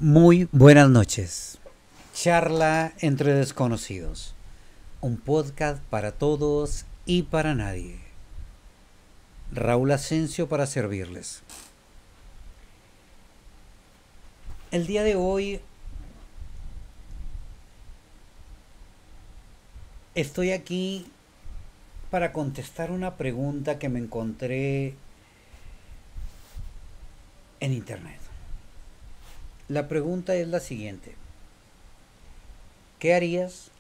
Muy buenas noches. Charla entre desconocidos. Un podcast para todos y para nadie. Raúl Asensio para servirles. El día de hoy estoy aquí para contestar una pregunta que me encontré en internet. La pregunta es la siguiente. ¿Qué harías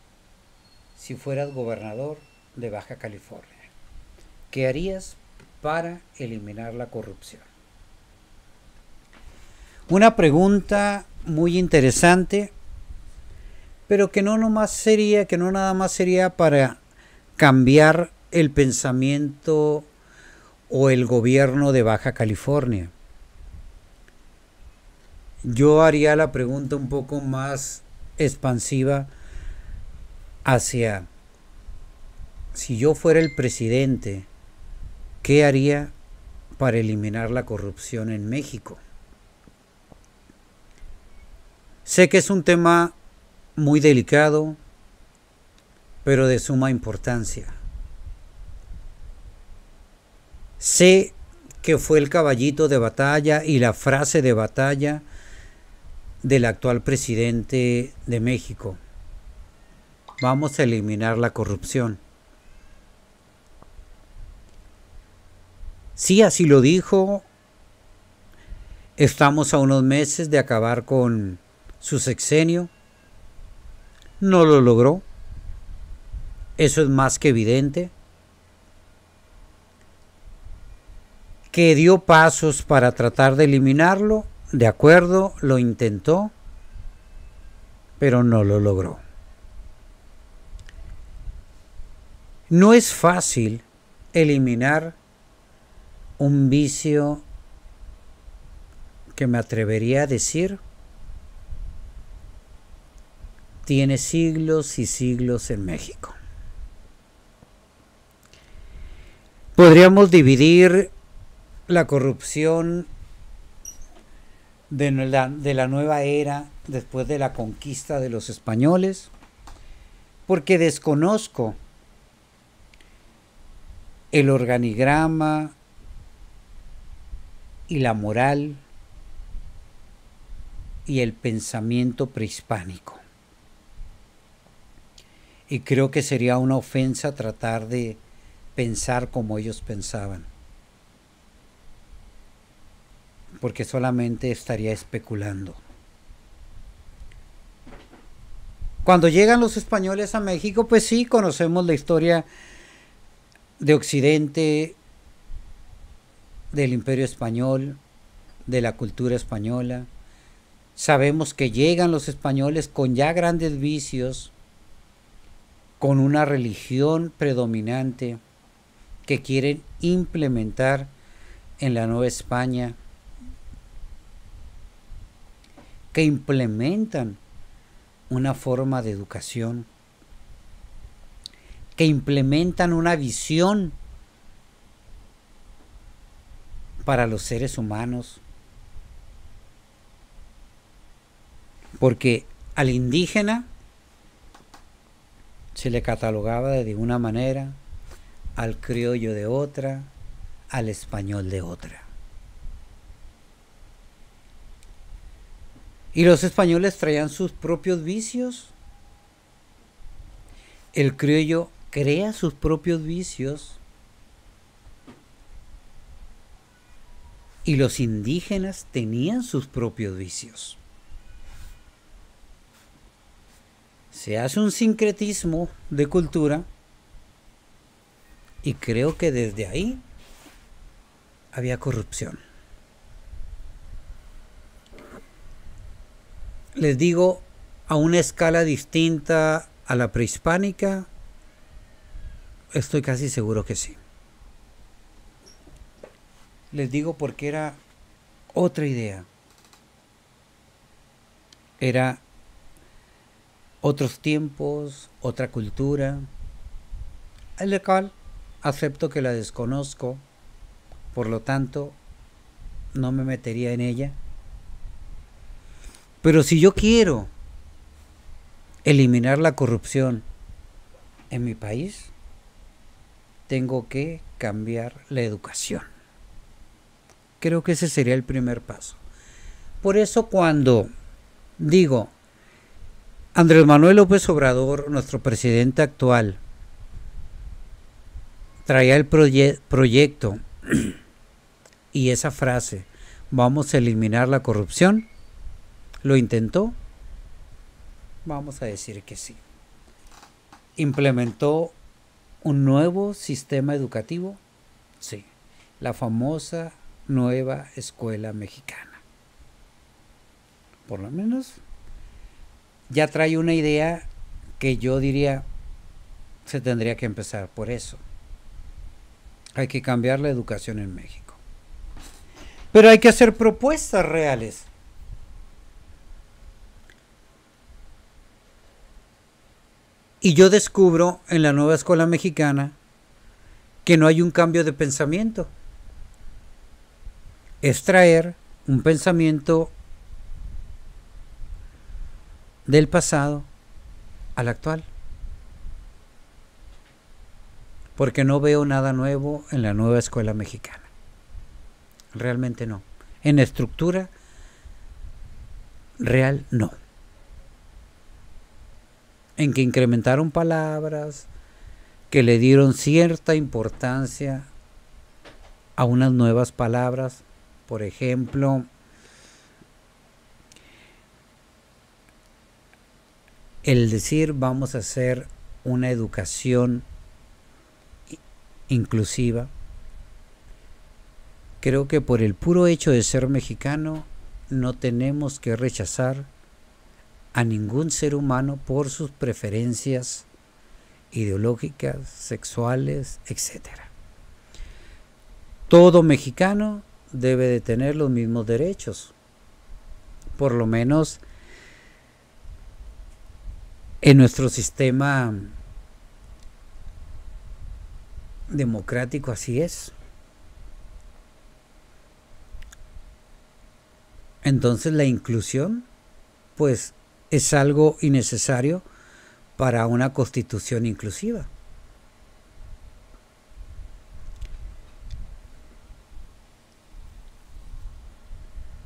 si fueras gobernador de Baja California? ¿Qué harías para eliminar la corrupción? Una pregunta muy interesante, pero que no nada más sería para cambiar el pensamiento o el gobierno de Baja California. Yo haría la pregunta un poco más expansiva hacia, si yo fuera el presidente, ¿qué haría para eliminar la corrupción en México? Sé que es un tema muy delicado, pero de suma importancia. Sé que fue el caballito de batalla y la frase de batalla del actual presidente de México. Vamos a eliminar la corrupción. Sí, así lo dijo. Estamos a unos meses de acabar con su sexenio. No lo logró. Eso es más que evidente. Que dio pasos para tratar de eliminarlo. De acuerdo, lo intentó, pero no lo logró. No es fácil eliminar un vicio que me atrevería a decir tiene siglos y siglos en México. Podríamos dividir la corrupción de la nueva era después de la conquista de los españoles, porque desconozco el organigrama y la moral y el pensamiento prehispánico. Y creo que sería una ofensa tratar de pensar como ellos pensaban, porque solamente estaría especulando. Cuando llegan los españoles a México, pues sí, conocemos la historia de Occidente, del Imperio Español, de la cultura española. Sabemos que llegan los españoles con ya grandes vicios, con una religión predominante que quieren implementar en la Nueva España, que implementan una forma de educación, que implementan una visión para los seres humanos, porque al indígena se le catalogaba de una manera, al criollo de otra, al español de otra. Y los españoles traían sus propios vicios. El criollo crea sus propios vicios. Y los indígenas tenían sus propios vicios. Se hace un sincretismo de cultura y creo que desde ahí había corrupción. Les digo, a una escala distinta a la prehispánica, estoy casi seguro que sí. Les digo porque era otra idea. Era otros tiempos, otra cultura, en la cual acepto que la desconozco, por lo tanto no me metería en ella. Pero si yo quiero eliminar la corrupción en mi país, tengo que cambiar la educación. Creo que ese sería el primer paso. Por eso cuando digo, Andrés Manuel López Obrador, nuestro presidente actual, traía el proyecto y esa frase, vamos a eliminar la corrupción, ¿lo intentó? Vamos a decir que sí. ¿Implementó un nuevo sistema educativo? Sí, la famosa nueva escuela mexicana. Por lo menos ya trae una idea que yo diría se tendría que empezar por eso. Hay que cambiar la educación en México. Pero hay que hacer propuestas reales. Y yo descubro en la nueva escuela mexicana que no hay un cambio de pensamiento. Es traer un pensamiento del pasado al actual. Porque no veo nada nuevo en la nueva escuela mexicana. Realmente no. En estructura real no. En que incrementaron palabras, que le dieron cierta importancia a unas nuevas palabras. Por ejemplo, el decir vamos a hacer una educación inclusiva. Creo que por el puro hecho de ser mexicano no tenemos que rechazar a ningún ser humano por sus preferencias ideológicas, sexuales, etc. Todo mexicano debe de tener los mismos derechos, por lo menos en nuestro sistema democrático así es. Entonces la inclusión pues es algo innecesario para una constitución inclusiva.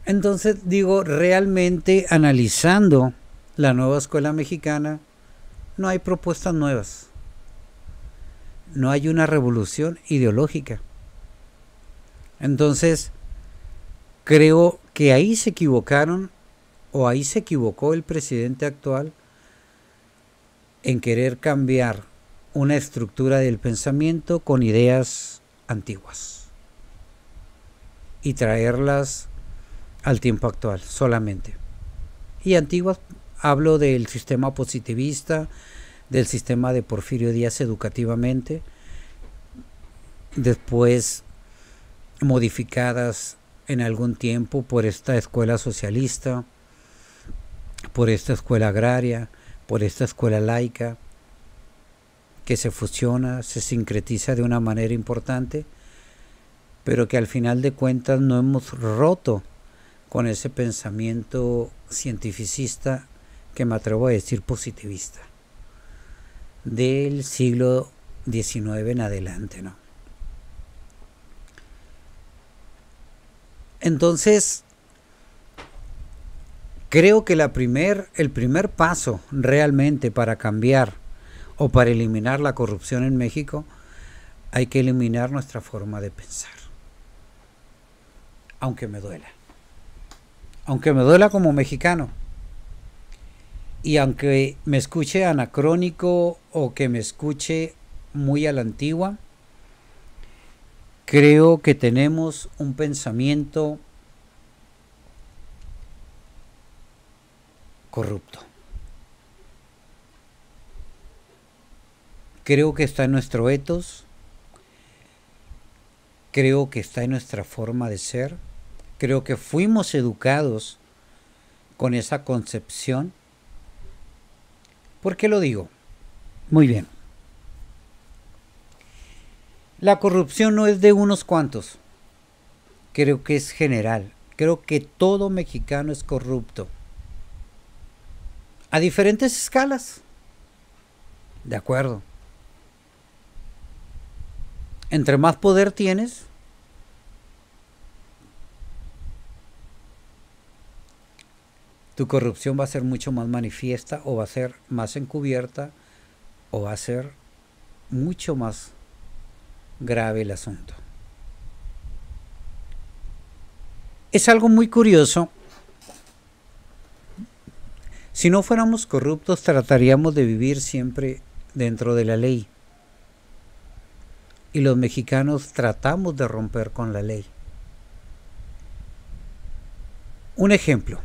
Entonces digo, realmente analizando la nueva escuela mexicana, no hay propuestas nuevas. No hay una revolución ideológica. Entonces, creo que ahí se equivocaron o ahí se equivocó el presidente actual en querer cambiar una estructura del pensamiento con ideas antiguas y traerlas al tiempo actual solamente. Y antiguas hablo del sistema positivista, del sistema de Porfirio Díaz educativamente, después modificadas en algún tiempo por esta escuela socialista, por esta escuela agraria, por esta escuela laica, que se fusiona, se sincretiza de una manera importante, pero que al final de cuentas no hemos roto con ese pensamiento cientificista, que me atrevo a decir positivista, del siglo XIX en adelante, ¿no? Entonces, creo que el primer paso realmente para cambiar o para eliminar la corrupción en México, hay que eliminar nuestra forma de pensar. Aunque me duela. Aunque me duela como mexicano. Y aunque me escuche anacrónico o que me escuche muy a la antigua, creo que tenemos un pensamiento corrupto. Creo que está en nuestro ethos, creo que está en nuestra forma de ser, creo que fuimos educados con esa concepción. ¿Por qué lo digo? Muy bien. La corrupción no es de unos cuantos, creo que es general, creo que todo mexicano es corrupto. a diferentes escalas. De acuerdo. Entre más poder tienes, tu corrupción va a ser mucho más manifiesta, o va a ser más encubierta, o va a ser mucho más grave el asunto. Es algo muy curioso. Si no fuéramos corruptos, trataríamos de vivir siempre dentro de la ley. Y los mexicanos tratamos de romper con la ley. Un ejemplo.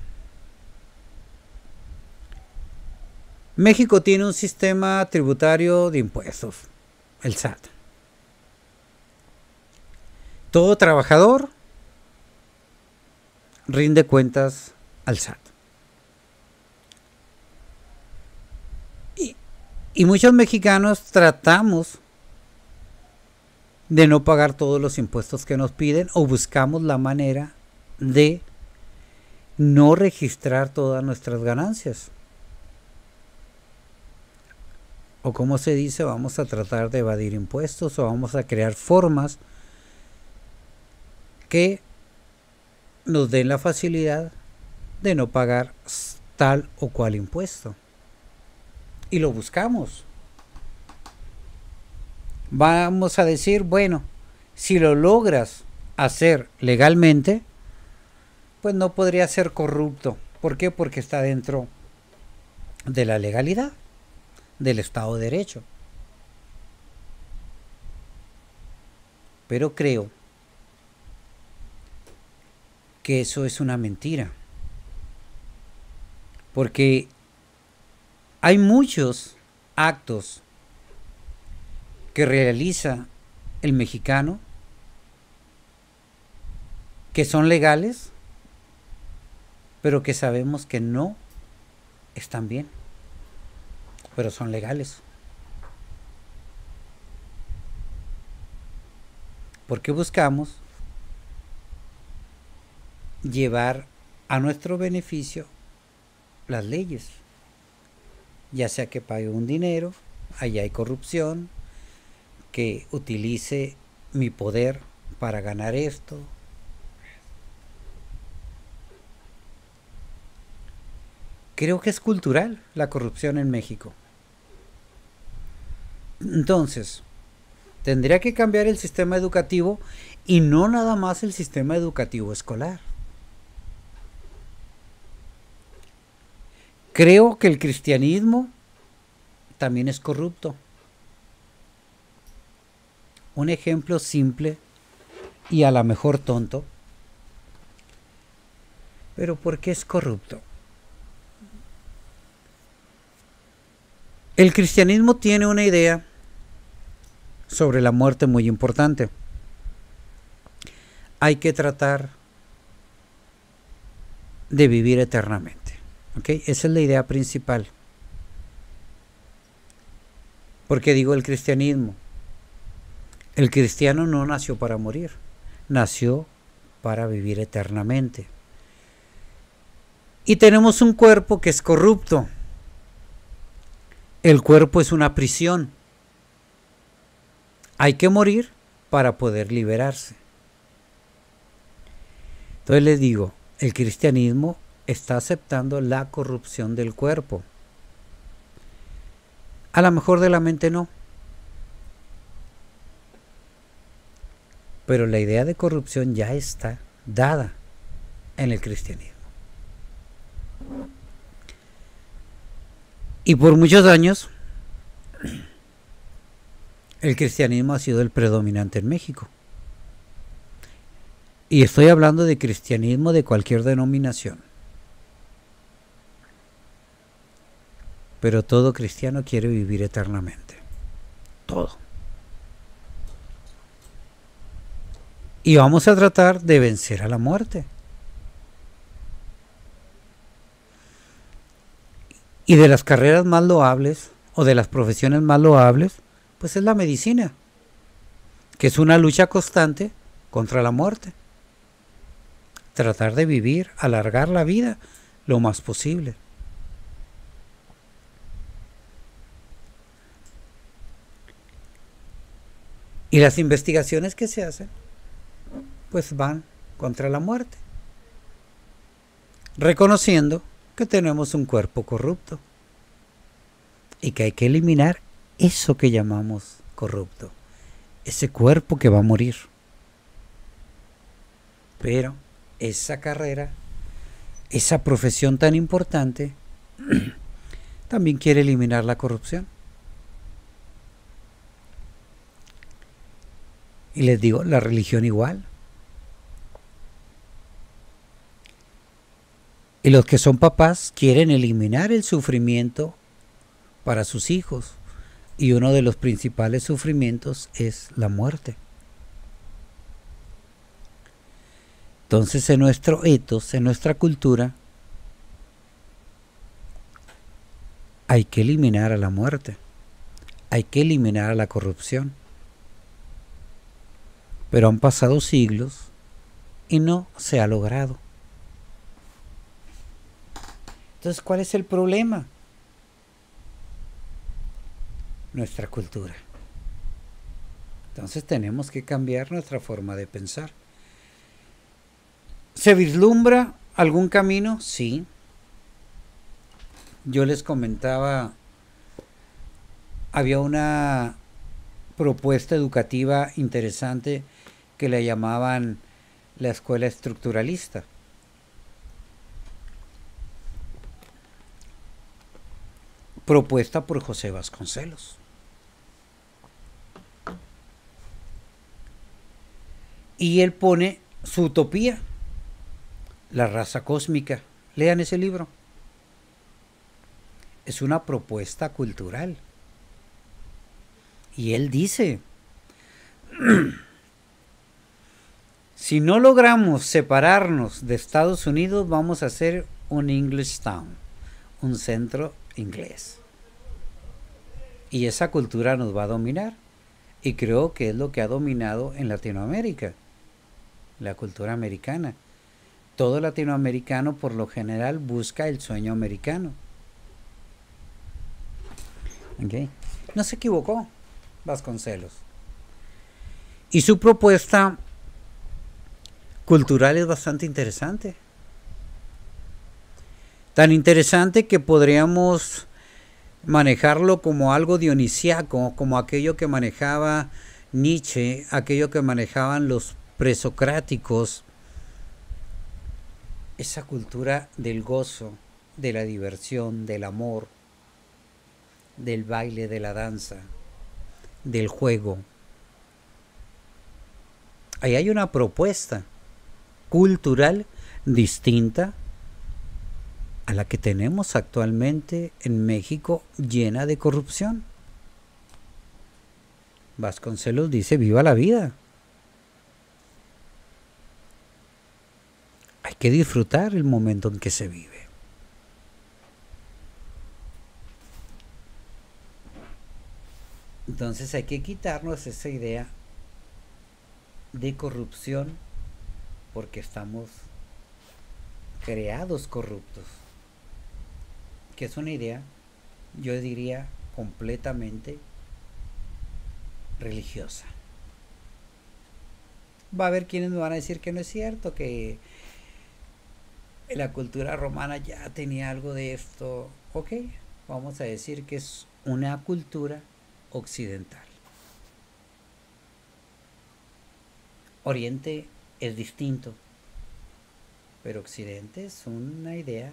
México tiene un sistema tributario de impuestos, el SAT. Todo trabajador rinde cuentas al SAT. Y muchos mexicanos tratamos de no pagar todos los impuestos que nos piden, o buscamos la manera de no registrar todas nuestras ganancias. O como se dice, vamos a tratar de evadir impuestos, o vamos a crear formas que nos den la facilidad de no pagar tal o cual impuesto. Y lo buscamos. Vamos a decir, bueno, si lo logras hacer legalmente, pues no podría ser corrupto. ¿Por qué? Porque está dentro de la legalidad, del Estado de Derecho. Pero creo que eso es una mentira. Porque hay muchos actos que realiza el mexicano que son legales, pero que sabemos que no están bien, pero son legales. Porque buscamos llevar a nuestro beneficio las leyes, ya sea que pague un dinero, allá hay corrupción, que utilice mi poder para ganar esto. Creo que es cultural la corrupción en México. Entonces, tendría que cambiar el sistema educativo, y no nada más el sistema educativo escolar. Creo que el cristianismo también es corrupto. Un ejemplo simple y a lo mejor tonto. Pero ¿por qué es corrupto? El cristianismo tiene una idea sobre la muerte muy importante. Hay que tratar de vivir eternamente. ¿Okay? Esa es la idea principal. ¿Por qué digo el cristianismo? El cristiano no nació para morir, nació para vivir eternamente. Y tenemos un cuerpo que es corrupto. El cuerpo es una prisión. Hay que morir para poder liberarse. Entonces les digo, el cristianismo está aceptando la corrupción del cuerpo. A lo mejor de la mente no. Pero la idea de corrupción ya está dada en el cristianismo. Y por muchos años, el cristianismo ha sido el predominante en México. Y estoy hablando de cristianismo de cualquier denominación. Pero todo cristiano quiere vivir eternamente. Todo. Y vamos a tratar de vencer a la muerte. Y de las carreras más loables, o de las profesiones más loables, pues es la medicina, que es una lucha constante contra la muerte. Tratar de vivir, alargar la vida lo más posible. Y las investigaciones que se hacen, pues van contra la muerte, reconociendo que tenemos un cuerpo corrupto y que hay que eliminar eso que llamamos corrupto, ese cuerpo que va a morir. Pero esa carrera, esa profesión tan importante, también quiere eliminar la corrupción. Y les digo, la religión igual. Y los que son papás quieren eliminar el sufrimiento para sus hijos. Y uno de los principales sufrimientos es la muerte. Entonces, en nuestro ethos, en nuestra cultura, hay que eliminar a la muerte. Hay que eliminar a la corrupción. Pero han pasado siglos y no se ha logrado. Entonces, ¿cuál es el problema? Nuestra cultura. Entonces tenemos que cambiar nuestra forma de pensar. ¿Se vislumbra algún camino? Sí. Yo les comentaba, había una propuesta educativa interesante que le llamaban la escuela estructuralista. Propuesta por José Vasconcelos. Y él pone su utopía, la raza cósmica. Lean ese libro. Es una propuesta cultural. Y él dice, si no logramos separarnos de Estados Unidos, vamos a hacer un English Town, un centro inglés. Y esa cultura nos va a dominar. Y creo que es lo que ha dominado en Latinoamérica, la cultura americana. Todo latinoamericano por lo general busca el sueño americano. ¿Okay? No se equivocó Vasconcelos. Y su propuesta cultural es bastante interesante. Tan interesante que podríamos manejarlo como algo dionisiaco, como aquello que manejaba Nietzsche, aquello que manejaban los presocráticos, esa cultura del gozo, de la diversión, del amor, del baile, de la danza, del juego. Ahí hay una propuesta cultural distinta a la que tenemos actualmente en México, llena de corrupción. Vasconcelos dice, viva la vida. Hay que disfrutar el momento en que se vive. Entonces hay que quitarnos esa idea de corrupción porque estamos creados corruptos, que es una idea, yo diría, completamente religiosa. Va a haber quienes me van a decir que no es cierto, que la cultura romana ya tenía algo de esto. Ok, vamos a decir que es una cultura occidental. Oriente es distinto, pero Occidente es una idea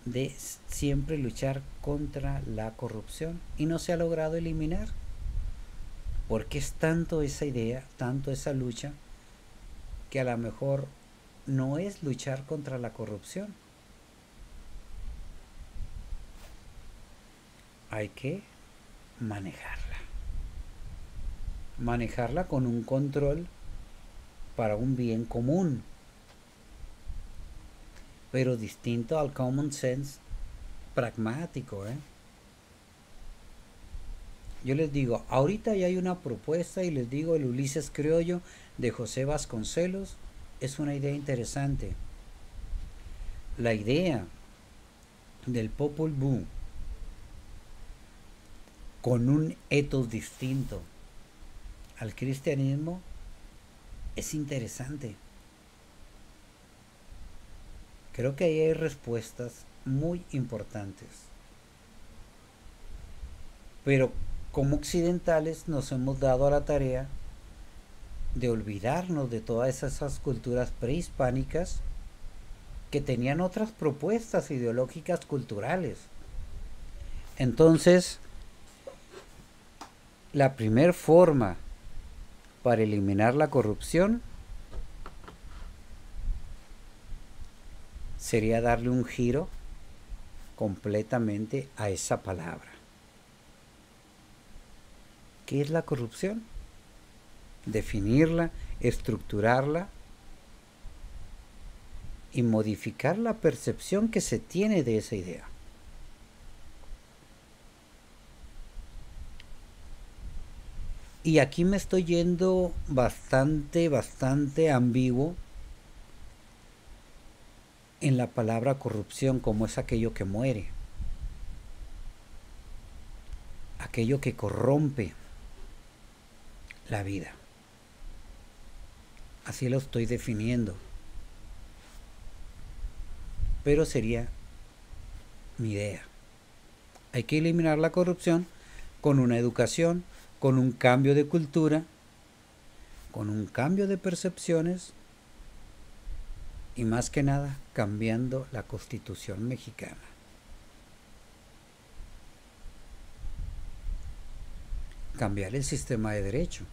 de siempre luchar contra la corrupción y no se ha logrado eliminar. Porque es tanto esa idea, tanto esa lucha, que a lo mejor no es luchar contra la corrupción. Hay que manejarla. Manejarla con un control para un bien común, pero distinto al common sense pragmático. Yo les digo, ahorita ya hay una propuesta y les digo, el Ulises Criollo de José Vasconcelos es una idea interesante. La idea del Popol Vuh con un ethos distinto al cristianismo, es interesante. Creo que ahí hay respuestas muy importantes. Pero como occidentales nos hemos dado a la tarea de olvidarnos de todas esas culturas prehispánicas que tenían otras propuestas ideológicas culturales. Entonces, la primer forma para eliminar la corrupción sería darle un giro completamente a esa palabra. ¿Qué es la corrupción? Definirla, estructurarla y modificar la percepción que se tiene de esa idea. Y aquí me estoy yendo bastante ambiguo en la palabra corrupción, como es aquello que muere, aquello que corrompe la vida. Así lo estoy definiendo. Pero sería mi idea. Hay que eliminar la corrupción con una educación, con un cambio de cultura, con un cambio de percepciones y más que nada cambiando la Constitución mexicana. Cambiar el sistema de derecho.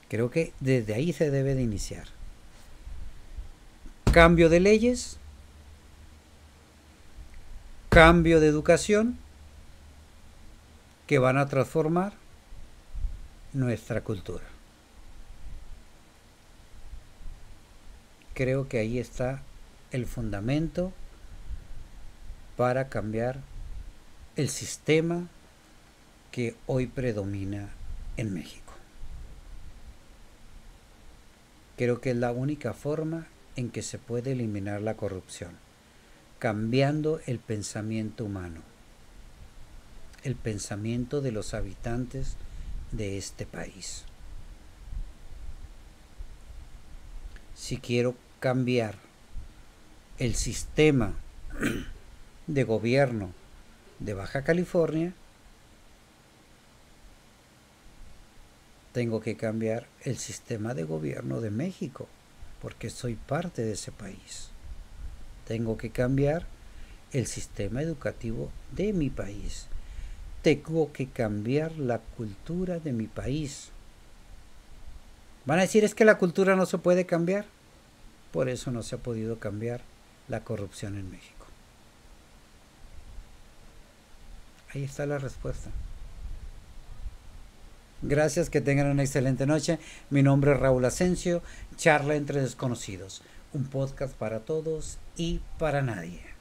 Creo que desde ahí se debe de iniciar. Cambio de leyes, cambio de educación que van a transformar nuestra cultura. Creo que ahí está el fundamento para cambiar el sistema que hoy predomina en México. Creo que es la única forma en que se puede eliminar la corrupción, cambiando el pensamiento humano, el pensamiento de los habitantes de este país. Si quiero cambiar el sistema de gobierno de Baja California, tengo que cambiar el sistema de gobierno de México, porque soy parte de ese país. Tengo que cambiar el sistema educativo de mi país. Tengo que cambiar la cultura de mi país. Van a decir, es que la cultura no se puede cambiar. Por eso no se ha podido cambiar la corrupción en México. Ahí está la respuesta. Gracias, que tengan una excelente noche. Mi nombre es Raúl Asensio, Charla entre Desconocidos, un podcast para todos y para nadie.